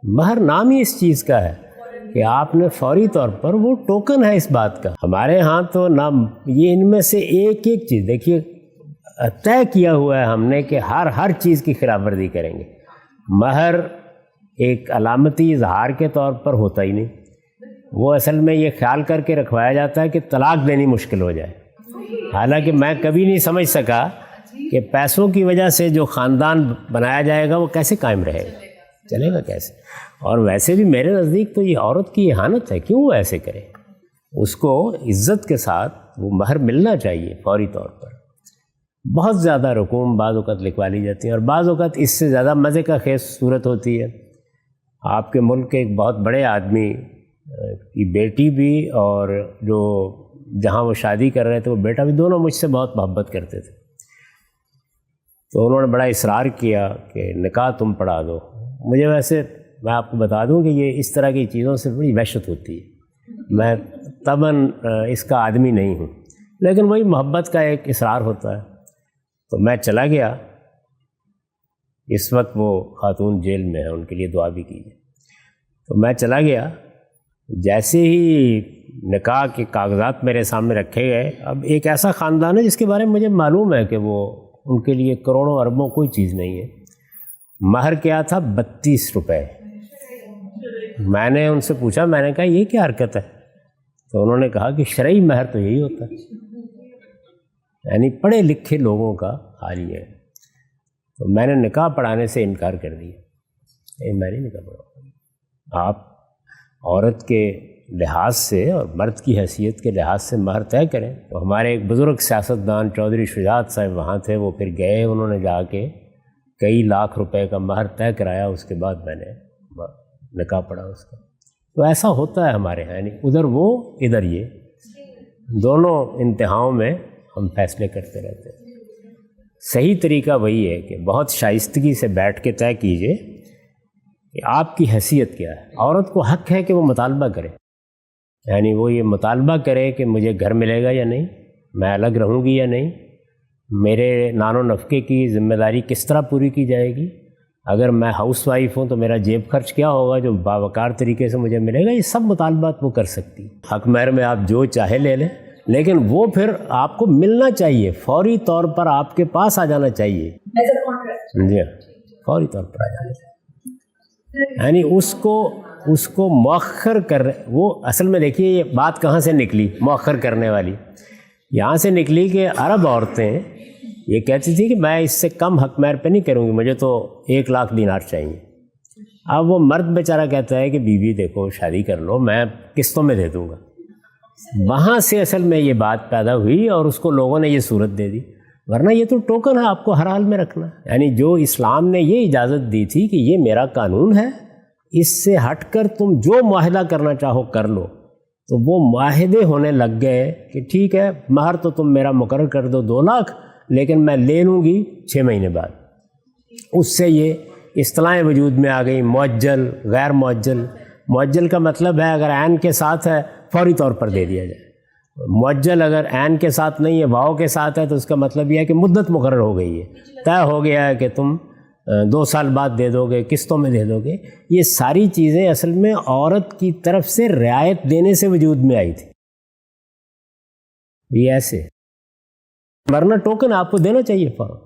مہر نام ہی اس چیز کا ہے کہ آپ نے فوری طور پر، وہ ٹوکن ہے اس بات کا. ہمارے ہاں تو نہ یہ ان میں سے ایک ایک چیز دیکھیے طے کیا ہوا ہے ہم نے کہ ہر چیز کی خلاف ورزی کریں گے. مہر ایک علامتی اظہار کے طور پر ہوتا ہی نہیں، وہ اصل میں یہ خیال کر کے رکھوایا جاتا ہے کہ طلاق دینی مشکل ہو جائے. حالانکہ میں کبھی نہیں سمجھ سکا کہ پیسوں کی وجہ سے جو خاندان بنایا جائے گا وہ کیسے قائم رہے گا، چلے گا کیسے. اور ویسے بھی میرے نزدیک تو یہ عورت کی اہانت ہے، کیوں وہ ایسے کرے. اس کو عزت کے ساتھ وہ مہر ملنا چاہیے فوری طور پر. بہت زیادہ رقوم بعض اوقات لکھوا لی جاتی ہیں، اور بعض اوقات اس سے زیادہ مزے کا خیز صورت ہوتی ہے. آپ کے ملک کے ایک بہت بڑے آدمی کی بیٹی بھی، اور جو جہاں وہ شادی کر رہے تھے وہ بیٹا بھی، دونوں مجھ سے بہت محبت کرتے تھے. تو انہوں نے بڑا اصرار کیا کہ نکاح تم پڑھا دو. مجھے ویسے میں آپ کو بتا دوں کہ یہ اس طرح کی چیزوں سے بڑی وحشت ہوتی ہے. میں طبعاً اس کا آدمی نہیں ہوں، لیکن وہی محبت کا ایک اصرار ہوتا ہے. تو میں چلا گیا. اس وقت وہ خاتون جیل میں ہے، ان کے لیے دعا بھی کیجیے. تو میں چلا گیا. جیسے ہی نکاح کے کاغذات میرے سامنے رکھے گئے، اب ایک ایسا خاندان ہے جس کے بارے میں مجھے معلوم ہے کہ وہ ان کے لیے کروڑوں اربوں کوئی چیز نہیں ہے. مہر کیا تھا؟ 32 روپے. میں نے ان سے پوچھا، میں نے کہا یہ کیا حرکت ہے؟ تو انہوں نے کہا کہ شرعی مہر تو یہی ہوتا ہے. یعنی پڑھے لکھے لوگوں کا حال یہ ہے. تو میں نے نکاح پڑھانے سے انکار کر دیا. میں نہیں نکاح پڑھاؤں. آپ عورت کے لحاظ سے اور مرد کی حیثیت کے لحاظ سے مہر طے کریں. تو ہمارے ایک بزرگ سیاستدان چودھری شجاعت صاحب وہاں تھے، وہ پھر گئے، انہوں نے جا کے کئی لاکھ روپے کا مہر طے کرایا. اس کے بعد میں نے نکاح پڑھا اس کا. تو ایسا ہوتا ہے ہمارے یہاں، یعنی ادھر وہ ادھر یہ، دونوں انتہاؤں میں ہم فیصلے کرتے رہتے ہیں. صحیح طریقہ وہی ہے کہ بہت شائستگی سے بیٹھ کے طے کیجئے کہ آپ کی حیثیت کیا ہے. عورت کو حق ہے کہ وہ مطالبہ کرے، یعنی وہ یہ مطالبہ کرے کہ مجھے گھر ملے گا یا نہیں، میں الگ رہوں گی یا نہیں، میرے نان و نفقے کی ذمہ داری کس طرح پوری کی جائے گی، اگر میں ہاؤس وائف ہوں تو میرا جیب خرچ کیا ہوگا جو باوقار طریقے سے مجھے ملے گا. یہ سب مطالبات وہ کر سکتی ہے. حق مہر میں آپ جو چاہے لے لیں، لیکن وہ پھر آپ کو ملنا چاہیے، فوری طور پر آپ کے پاس آ جانا چاہیے. جی ہاں، فوری طور پر آ جانا چاہیے. یعنی اس کو مؤخر کر، وہ اصل میں دیکھیے یہ بات کہاں سے نکلی مؤخر کرنے والی. یہاں سے نکلی کہ عرب عورتیں یہ کہتی تھی کہ میں اس سے کم حق مہر پہ نہیں کروں گی، مجھے تو 1 لاکھ دینار چاہیے. اب وہ مرد بیچارہ کہتا ہے کہ بیوی دیکھو شادی کر لو، میں قسطوں میں دے دوں گا. وہاں سے اصل میں یہ بات پیدا ہوئی اور اس کو لوگوں نے یہ صورت دے دی. ورنہ یہ تو ٹوکن ہے، آپ کو ہر حال میں رکھنا. یعنی جو اسلام نے یہ اجازت دی تھی کہ یہ میرا قانون ہے، اس سے ہٹ کر تم جو معاہدہ کرنا چاہو کر لو، تو وہ معاہدے ہونے لگ گئے کہ ٹھیک ہے مہر تو تم میرا مقرر کر دو 2 لاکھ، لیکن میں لے لوں گی 6 مہینے بعد. اس سے یہ اصطلاحیں وجود میں آ گئی، معجل، غیر معجل. معجل کا مطلب ہے اگر عین کے ساتھ ہے فوری طور پر دے دیا جائے. معجل اگر عین کے ساتھ نہیں ہے، واؤ کے ساتھ ہے، تو اس کا مطلب یہ ہے کہ مدت مقرر ہو گئی ہے، طے ہو گیا ہے کہ تم 2 سال بعد دے دو گے، قسطوں میں دے دو گے. یہ ساری چیزیں اصل میں عورت کی طرف سے رعایت دینے سے وجود میں آئی تھی. یہ ایسے ورنہ ٹوکن آپ کو دینا چاہیے فوراً.